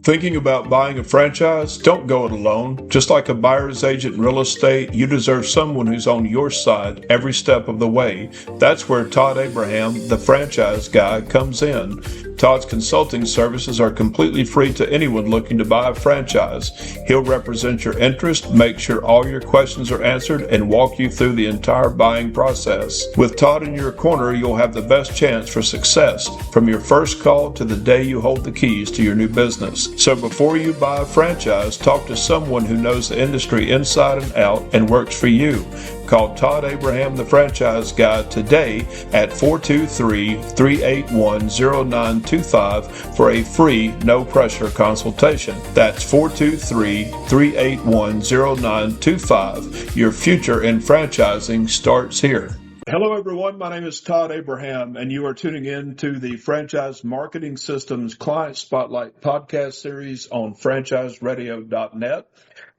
Thinking about buying a franchise? Don't go it alone. Just like a buyer's agent in real estate, you deserve someone who's on your side every step of the way. That's where Todd Abraham, the franchise guy, comes in. Todd's consulting services are completely free to anyone looking to buy a franchise. He'll represent your interest, make sure all your questions are answered, and walk you through the entire buying process. With Todd in your corner, you'll have the best chance for success from your first call to the day you hold the keys to your new business. So before you buy a franchise, talk to someone who knows the industry inside and out and works for you. Call Todd Abraham, the franchise guy, today at 423-381-0925 for a free, no-pressure consultation. That's 423-381-0925. Your future in franchising starts here. Hello, everyone. My name is Todd Abraham, and you are tuning in to the Franchise Marketing Systems Client Spotlight podcast series on franchiseradio.net.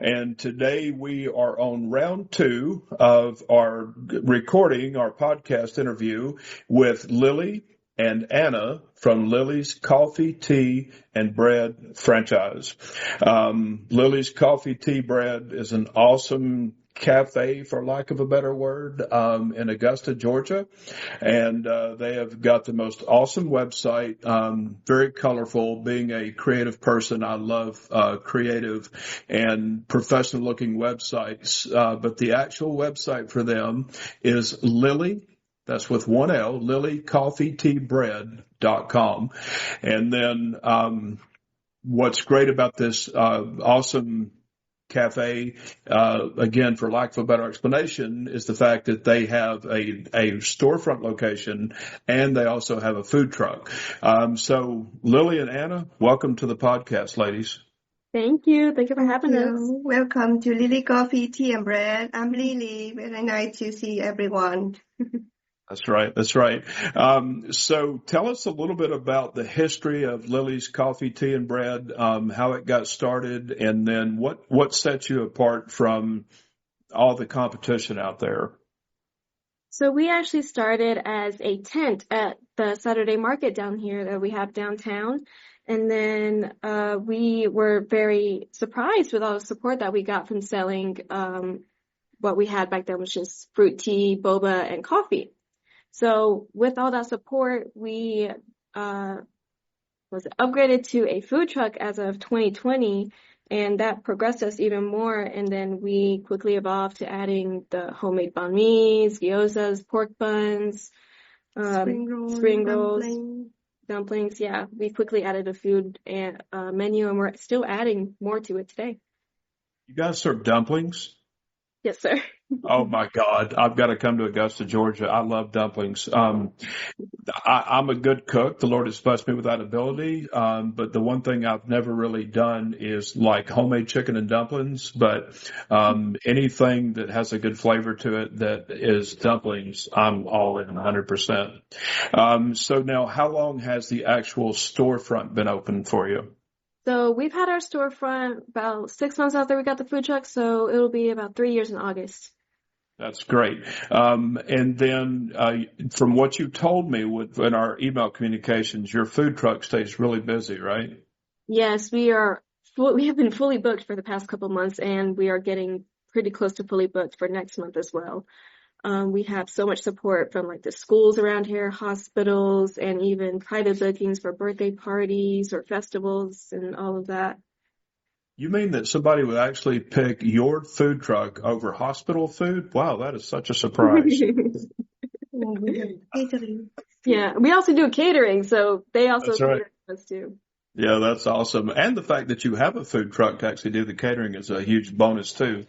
And today we are on round 2 of our recording, our podcast interview with Lily and Anna from Lily's Coffee, Tea, and Bread franchise. Lily's Coffee, Tea, Bread is an awesome cafe, for lack of a better word, in Augusta, Georgia. And they have got the most awesome website, very colorful. Being a creative person, I love creative and professional looking websites. But the actual website for them is Lily, that's with one L, lilycoffeeteabread.com. And then what's great about this awesome cafe, again, for lack of a better explanation, is the fact that they have a storefront location and they also have a food truck. So Lily and Anna, welcome to the podcast, ladies. Thank you. Thank you for having us. Welcome to Lily Coffee, Tea, and Bread. I'm Lily. Very nice to see everyone. That's right. That's right. So tell us a little bit about the history of Lily's Coffee, Tea, and Bread, how it got started, and then what sets you apart from all the competition out there. So we actually started as a tent at the Saturday market down here that we have downtown. And then we were very surprised with all the support that we got from selling what we had back then, which is fruit tea, boba, and coffee. So with all that support, we was upgraded to a food truck as of 2020, and that progressed us even more. And then we quickly evolved to adding the homemade banh mi's, gyozas, pork buns, spring rolls, dumplings. Yeah, we quickly added a food and menu, and we're still adding more to it today. You guys serve dumplings? Yes, sir. Oh my God. I've got to come to Augusta, Georgia. I love dumplings. I'm a good cook. The Lord has blessed me with that ability. But the one thing I've never really done is like homemade chicken and dumplings, but, anything that has a good flavor to it that is dumplings, I'm all in 100%. So now how long has the actual storefront been open for you? So we've had our storefront about 6 months after we got the food truck, so it'll be about 3 years in August. That's great. And then from what you told me in our email communications, your food truck stays really busy, right? Yes, we have been fully booked for the past couple months, and we are getting pretty close to fully booked for next month as well. We have so much support from like the schools around here, hospitals, and even private bookings for birthday parties or festivals and all of that. You mean that somebody would actually pick your food truck over hospital food? Wow, that is such a surprise. Yeah, we also do catering, so they also cater to us too. Yeah, that's awesome. And the fact that you have a food truck to actually do the catering is a huge bonus too.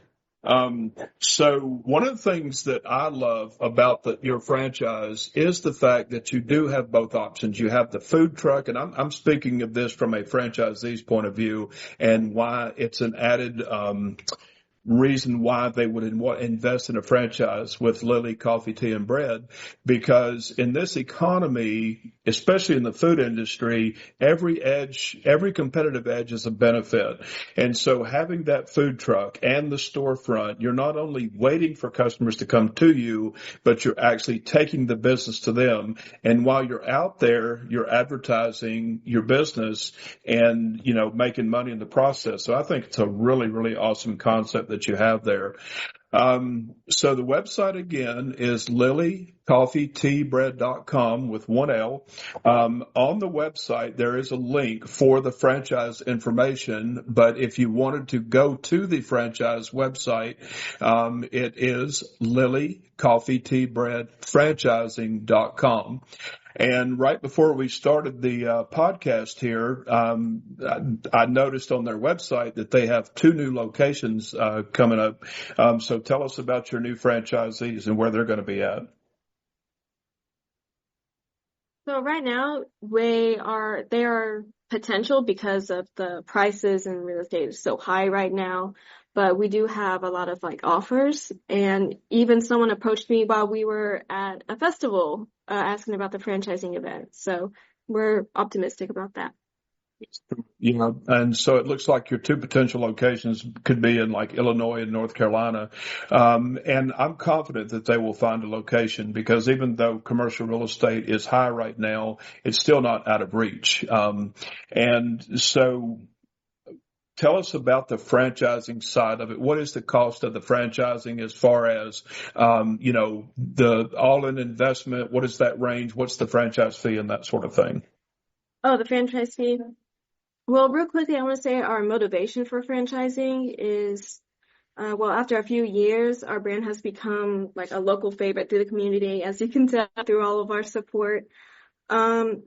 So one of the things that I love about your franchise is the fact that you do have both options. You have the food truck, and I'm speaking of this from a franchisee's point of view and why it's an added, reason why they would invest in a franchise with Lily Coffee, Tea, and Bread, because in this economy, especially in the food industry, every competitive edge is a benefit. And so having that food truck and the storefront, you're not only waiting for customers to come to you, but you're actually taking the business to them. And while you're out there, you're advertising your business and, making money in the process. So I think it's a really, really awesome concept that you have there. So the website again is lilycoffeeteabread.com with one L. On the website, there is a link for the franchise information, but if you wanted to go to the franchise website, it is lilycoffeeteabreadfranchising.com. And right before we started the podcast here, I noticed on their website that they have 2 new locations coming up. So tell us about your new franchisees and where they're going to be at. So right now they are potential because of the prices and real estate is so high right now. But we do have a lot of offers, and even someone approached me while we were at a festival asking about the franchising event. So we're optimistic about that. And so it looks like your 2 potential locations could be in Illinois and North Carolina. And I'm confident that they will find a location because even though commercial real estate is high right now, it's still not out of reach. And so tell us about the franchising side of it. What is the cost of the franchising as far as, the all-in investment? What is that range? What's the franchise fee and that sort of thing? Oh, the franchise fee. Well, real quickly, I want to say our motivation for franchising is, after a few years, our brand has become a local favorite through the community, as you can tell through all of our support. And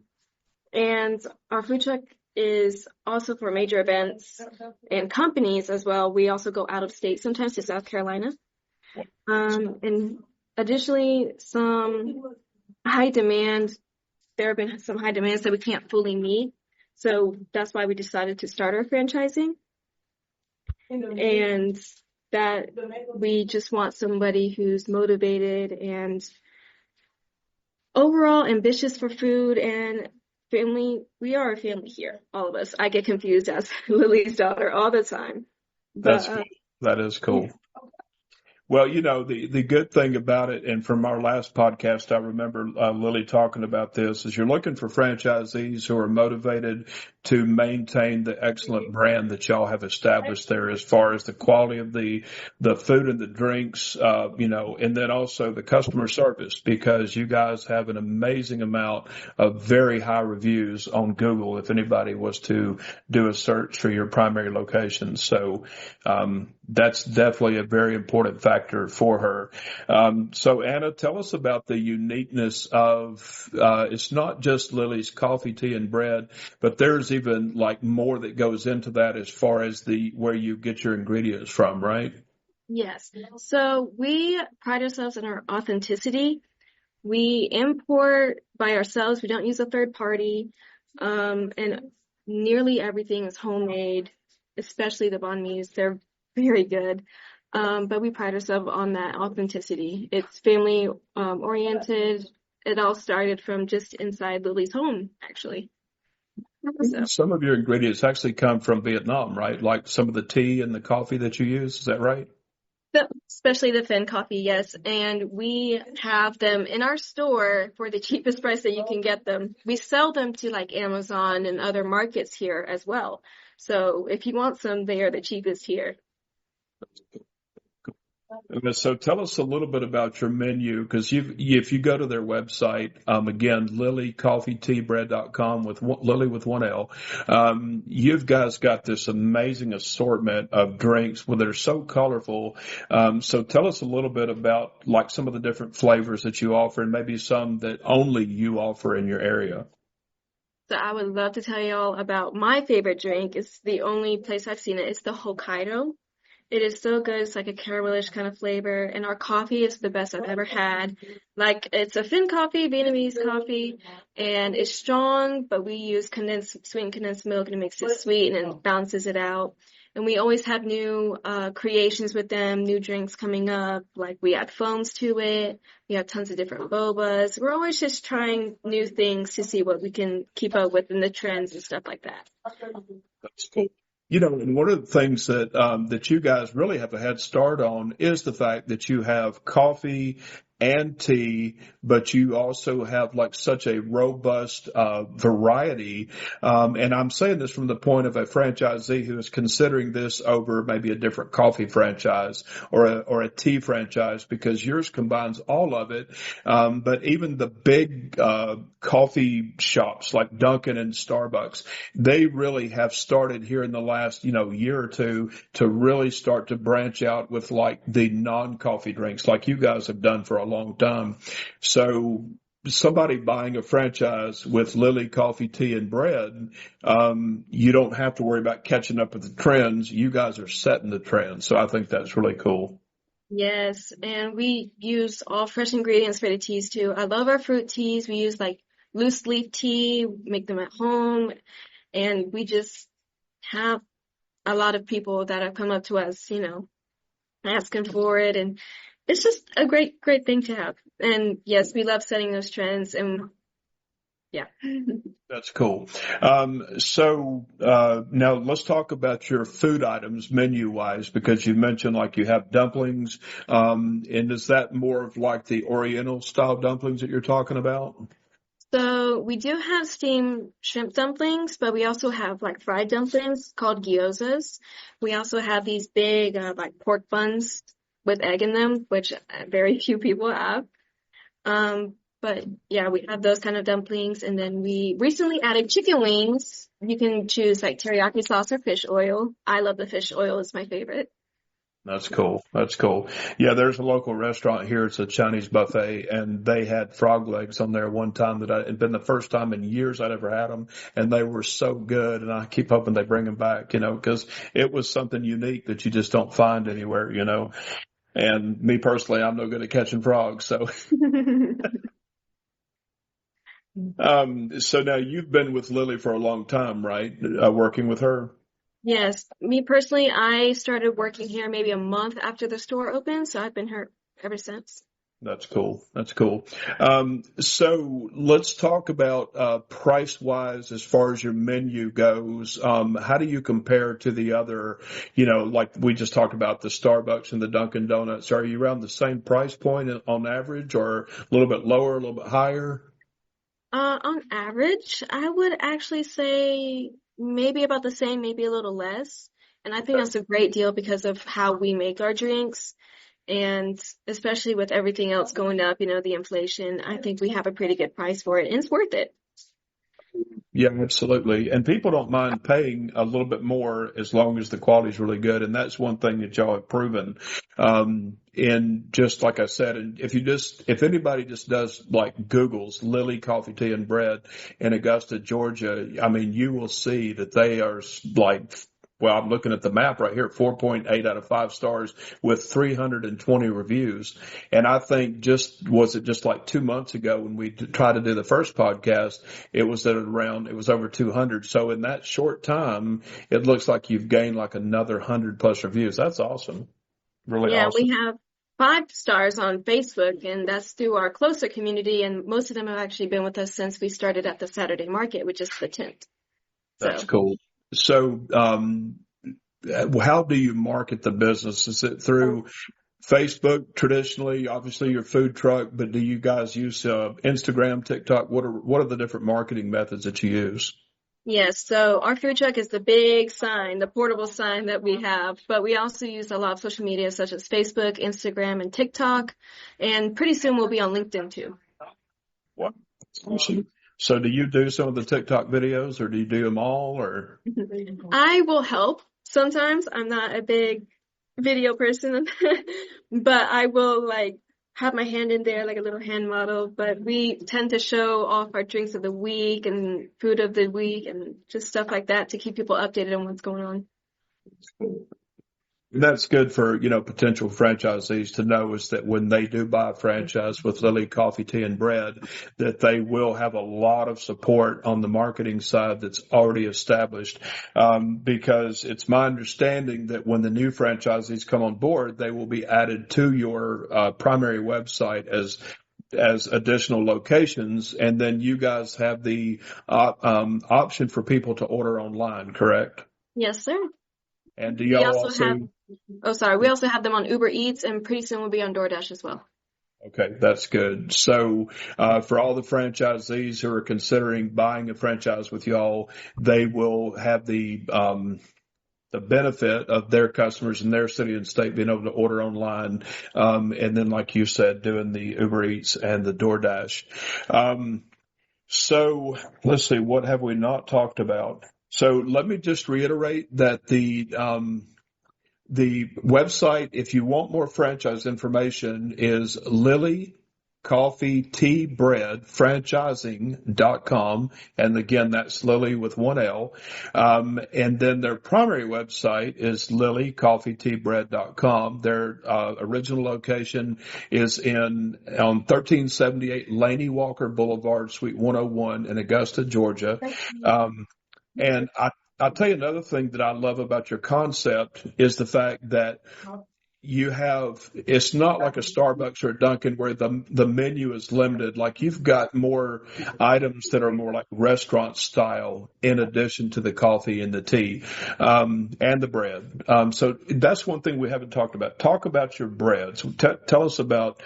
our food truck is also for major events and companies as well. We also go out of state sometimes to South Carolina. And additionally, there have been some high demands that we can't fully meet. So that's why we decided to start our franchising. And that we just want somebody who's motivated and overall ambitious for food and family. We are a family here, all of us. I get confused as Lily's daughter all the time. That's cool. That is cool. Well, the good thing about it, and from our last podcast, I remember Lily talking about this, is you're looking for franchisees who are motivated to maintain the excellent brand that y'all have established there as far as the quality of the food and the drinks, and then also the customer service, because you guys have an amazing amount of very high reviews on Google if anybody was to do a search for your primary location. So that's definitely a very important factor for her. So Anna, tell us about the uniqueness of, it's not just Lily's Coffee, Tea, and Bread, but there's even more that goes into that as far as where you get your ingredients from, right? Yes. So we pride ourselves in our authenticity. We import by ourselves. We don't use a third party. And nearly everything is homemade, especially the banh mi's. They're very good. But we pride ourselves on that authenticity. It's family oriented. It all started from just inside Lily's home, actually. So. Some of your ingredients actually come from Vietnam, right? Like some of the tea and the coffee that you use. Is that right? Especially the Phin coffee, yes. And we have them in our store for the cheapest price that you can get them. We sell them to Amazon and other markets here as well. So if you want some, they are the cheapest here. So tell us a little bit about your menu, because if you go to their website, again, lilycoffeeteabread.com with Lily with one L, you've guys got this amazing assortment of drinks that are so colorful. So tell us a little bit about some of the different flavors that you offer and maybe some that only you offer in your area. So I would love to tell you all about my favorite drink. It's the only place I've seen it. It's the Hokkaido. It is so good. It's like a caramelish kind of flavor. And our coffee is the best I've ever had. Like, it's a Finn coffee, Vietnamese coffee, and it's strong, but we use sweetened condensed milk, and it makes it sweet and it balances it out. And we always have new creations with them, new drinks coming up. Like, we add foams to it. We have tons of different bobas. We're always just trying new things to see what we can keep up with in the trends and stuff like that. That's cool. And one of the things that that you guys really have a head start on is the fact that you have coffee and tea, but you also have like such a robust variety. And I'm saying this from the point of a franchisee who is considering this over maybe a different coffee franchise or a tea franchise, because yours combines all of it. But even the big coffee shops like Dunkin' and Starbucks, they really have started here in the last, year or two to really start to branch out with like the non-coffee drinks like you guys have done for a long time. So somebody buying a franchise with Lily Coffee, Tea, and Bread, you don't have to worry about catching up with the trends. You guys are setting the trend. So I think that's really cool. Yes, and we use all fresh ingredients for the teas too. I love our fruit teas. We use like loose leaf tea, make them at home, and we just have a lot of people that have come up to us, asking for it, and it's just a great, great thing to have. And yes, we love setting those trends, and yeah. That's cool. So now let's talk about your food items menu wise, because you mentioned like you have dumplings. And is that more of like the Oriental style dumplings that you're talking about? So we do have steamed shrimp dumplings, but we also have like fried dumplings called gyozas. We also have these big like pork buns with egg in them, which very few people have. But yeah, we have those kind of dumplings, and then we recently added chicken wings. You can choose like teriyaki sauce or fish oil. I love the fish oil; it's my favorite. That's cool. That's cool. Yeah, there's a local restaurant here. It's a Chinese buffet, and they had frog legs on there one time that it'd been the first time in years I'd ever had them, and they were so good. And I keep hoping they bring them back, because it was something unique that you just don't find anywhere, And me personally, I'm no good at catching frogs, so. So now you've been with Lily for a long time, right? Working with her. Yes, me personally, I started working here maybe a month after the store opened, so I've been here ever since. That's cool. That's cool. So let's talk about price wise as far as your menu goes. How do you compare to the other, like we just talked about the Starbucks and the Dunkin' Donuts? Are you around the same price point on average, or a little bit lower, a little bit higher? On average, I would actually say maybe about the same, maybe a little less. And I think that's a great deal because of how we make our drinks. And especially with everything else going up, the inflation, I think we have a pretty good price for it, and it's worth it. Yeah, absolutely. And people don't mind paying a little bit more as long as the quality is really good. And that's one thing that y'all have proven. And just like I said, and if anybody just does like Google's Lily Coffee, Tea, and Bread in Augusta, Georgia, I mean, you will see that they are like, well, I'm looking at the map right here, 4.8 out of 5 stars with 320 reviews. And I think was it just like 2 months ago when we tried to do the first podcast, it was over 200. So in that short time, it looks like you've gained like another 100 plus reviews. That's awesome. Really awesome. We have 5 stars on Facebook, and that's through our closer community. And most of them have actually been with us since we started at the Saturday market, which is the 10th. That's cool. So, how do you market the business? Is it through Facebook traditionally, obviously your food truck, but do you guys use Instagram, TikTok? What are the different marketing methods that you use? Yes, so our food truck is the big sign, the portable sign that we have, but we also use a lot of social media such as Facebook, Instagram, and TikTok, and pretty soon we'll be on LinkedIn too. What? Awesome. So do you do some of the TikTok videos, or do you do them all, or? I will help. Sometimes I'm not a big video person, but I will have my hand in there like a little hand model. But we tend to show off our drinks of the week and food of the week and just stuff like that to keep people updated on what's going on. And that's good for, potential franchisees to know is that when they do buy a franchise with Lily Coffee, Tea, and Bread, that they will have a lot of support on the marketing side that's already established. Because it's my understanding that when the new franchisees come on board, they will be added to your primary website as additional locations, and then you guys have the option for people to order online, correct? Yes, sir. And do We y'all also have, we also have them on Uber Eats, and pretty soon we'll be on DoorDash as well. Okay, that's good. So for all the franchisees who are considering buying a franchise with y'all, they will have the benefit of their customers in their city and state being able to order online, and then, like you said, doing the Uber Eats and the DoorDash. So let's see, what have we not talked about? So let me just reiterate that the website, if you want more franchise information, is lilycoffeeteabread.franchising.com. And again, that's Lily with one L. And then their primary website is lilycoffeeteabread.com. Their original location is on 1378 Laney Walker Boulevard, Suite 101 in Augusta, Georgia. And I'll tell you another thing that I love about your concept is the fact that it's not like a Starbucks or a Dunkin' where the menu is limited. Like, you've got more items that are more like restaurant style in addition to the coffee and the tea, and the bread. So that's one thing we haven't talked about. Talk about your breads. Tell us about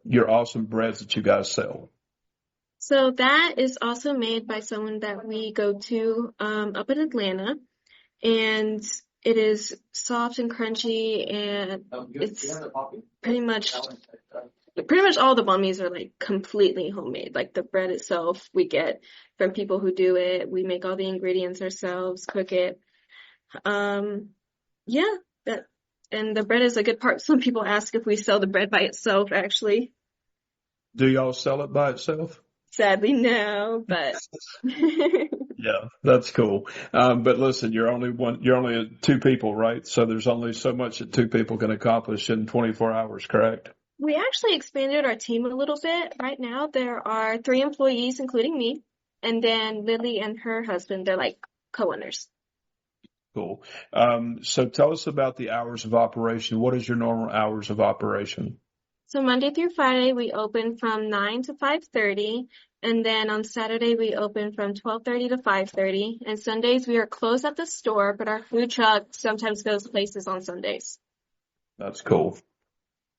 your awesome breads that you guys sell. So that is also made by someone that we go to up in Atlanta, and it is soft and crunchy, and it's pretty much all the bummies are like completely homemade. Like, the bread itself we get from people who do it. We make all the ingredients ourselves, cook it. And the bread is a good part. Some people ask if we sell the bread by itself, actually. Do y'all sell it by itself? Sadly, no, but yeah, that's cool. But listen, you're only two people, right? So there's only so much that two people can accomplish in 24 hours, correct? We actually expanded our team a little bit. Right now, there are 3 employees, including me, and then Lily and her husband, they're like co-owners. Cool. So tell us about the hours of operation. What is your normal hours of operation? So Monday through Friday, we open from 9 to 5:30, and then on Saturday, we open from 12:30 to 5:30, and Sundays, we are closed at the store, but our food truck sometimes goes places on Sundays. That's cool.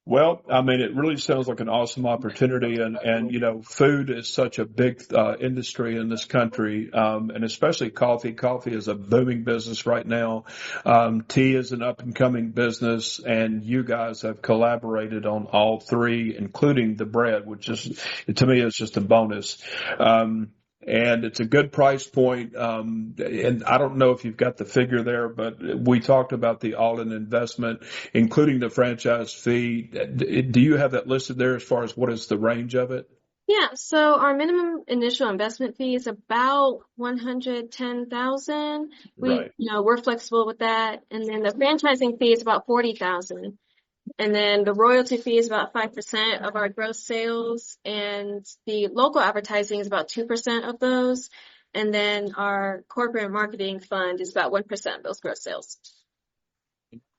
Well, I mean, it really sounds like an awesome opportunity, and food is such a big industry in this country, and especially coffee. Coffee is a booming business right now. Tea is an up and coming business, and you guys have collaborated on all three, including the bread, which is, to me, is just a bonus. And it's a good price point. And I don't know if you've got the figure there, but we talked about the all-in investment, including the franchise fee. Do you have that listed there as far as what is the range of it? Yeah, so our minimum initial investment fee is about $110,000. Right. We're flexible with that. And then the franchising fee is about $40,000. And then the royalty fee is about 5% of our gross sales, and the local advertising is about 2% of those. And then our corporate marketing fund is about 1% of those gross sales.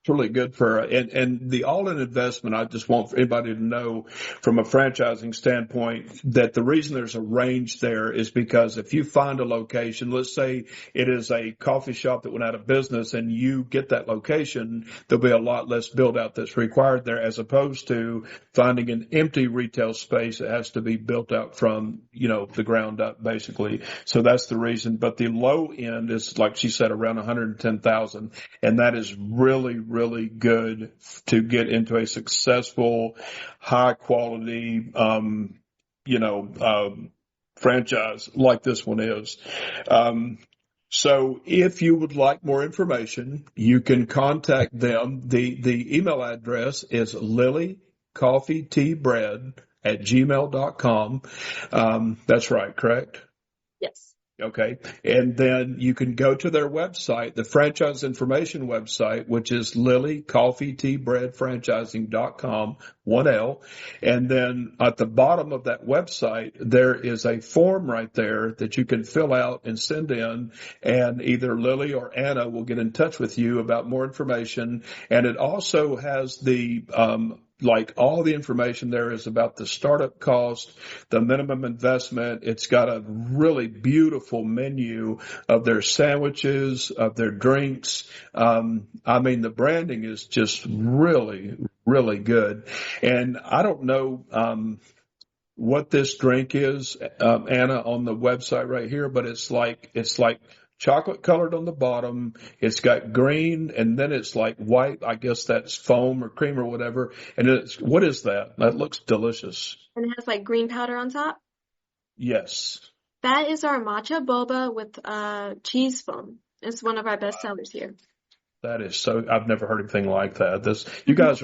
Really good and the all-in investment. I just want anybody to know from a franchising standpoint that the reason there's a range there is because if you find a location, let's say it is a coffee shop that went out of business and you get that location, there'll be a lot less build out that's required there as opposed to finding an empty retail space that has to be built out from, the ground up basically. So that's the reason. But the low end is, like she said, around 110,000. And that is really good to get into a successful, high quality, franchise like this one is. So if you would like more information, you can contact them. The email address is lilycoffeeteabread@gmail.com. That's right, correct? Yes. Okay. And then you can go to their website, the franchise information website, which is lilycoffeeteabreadfranchising.com, 1L. And then at the bottom of that website, there is a form right there that you can fill out and send in, and either Lily or Anna will get in touch with you about more information. And it also has like all the information there is about the startup cost, the minimum investment. It's got a really beautiful menu of their sandwiches, of their drinks. The branding is just really, really good. And I don't know, what this drink is, Anna, on the website right here, but it's like chocolate colored on the bottom. It's got green, and then it's like white. I guess that's foam or cream or whatever. And what is that? That looks delicious. And it has like green powder on top. Yes. That is our matcha boba with cheese foam. It's one of our best sellers here. That is so, I've never heard anything like that. You guys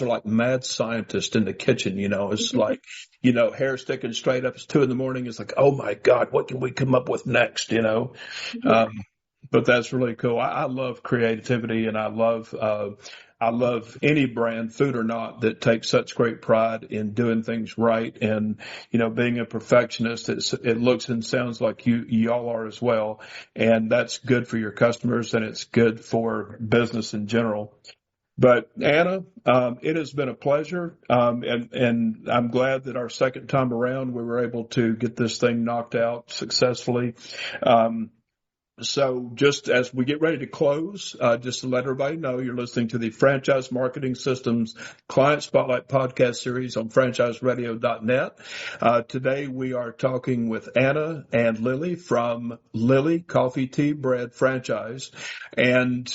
are like mad scientists in the kitchen, it's like, hair sticking straight up. It's 2 a.m. It's like, oh my God, what can we come up with next? But that's really cool. I love creativity, and I love any brand, food or not, that takes such great pride in doing things right. And, being a perfectionist, it looks and sounds like y'all are as well. And that's good for your customers, and it's good for business in general. But Anna, it has been a pleasure. And I'm glad that our second time around, we were able to get this thing knocked out successfully. So just as we get ready to close, just to let everybody know, you're listening to the Franchise Marketing Systems Client Spotlight podcast series on franchiseradio.net. Today we are talking with Anna and Lily from Lily Coffee Tea Bread Franchise. And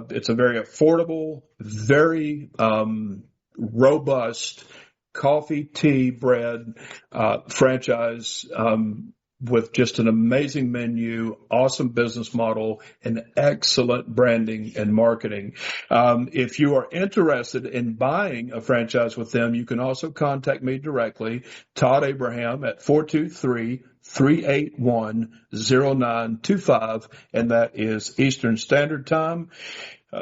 it's a very affordable, very robust coffee, tea, bread franchise, with just an amazing menu, awesome business model, and excellent branding and marketing. If you are interested in buying a franchise with them, you can also contact me directly, Todd Abraham, at 423-381-0925, and that is Eastern Standard Time.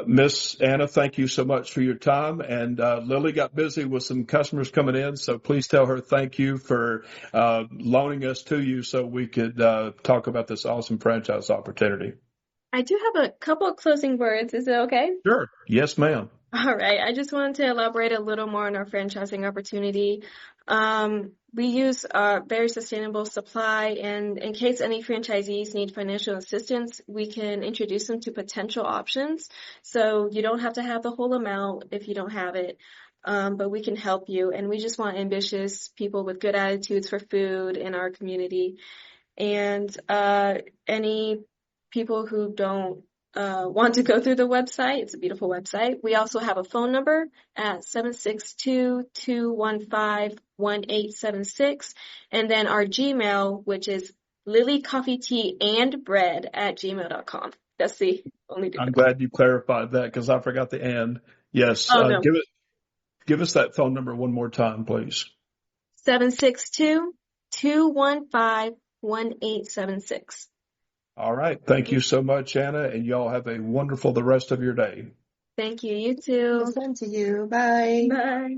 Miss Anna, thank you so much for your time. And Lily got busy with some customers coming in, so please tell her thank you for loaning us to you so we could talk about this awesome franchise opportunity. I do have a couple of closing words. Is it okay? Sure. Yes, ma'am. All right. I just wanted to elaborate a little more on our franchising opportunity. We use a very sustainable supply, and in case any franchisees need financial assistance, we can introduce them to potential options. So you don't have to have the whole amount if you don't have it, but we can help you. And we just want ambitious people with good attitudes for food in our community. And any people who don't want to go through the website, it's a beautiful website. We also have a phone number at 762-215-1876. And then our Gmail, which is lilycoffeeteaandbread@gmail.com. That's the only difference. I'm glad you clarified that because I forgot the and. Yes. Oh, no. Give us that phone number one more time, please. 762-215-1876. All right. Thank you so much, Anna, and y'all have a wonderful the rest of your day. Thank you. You too. Same to you. Bye. Bye.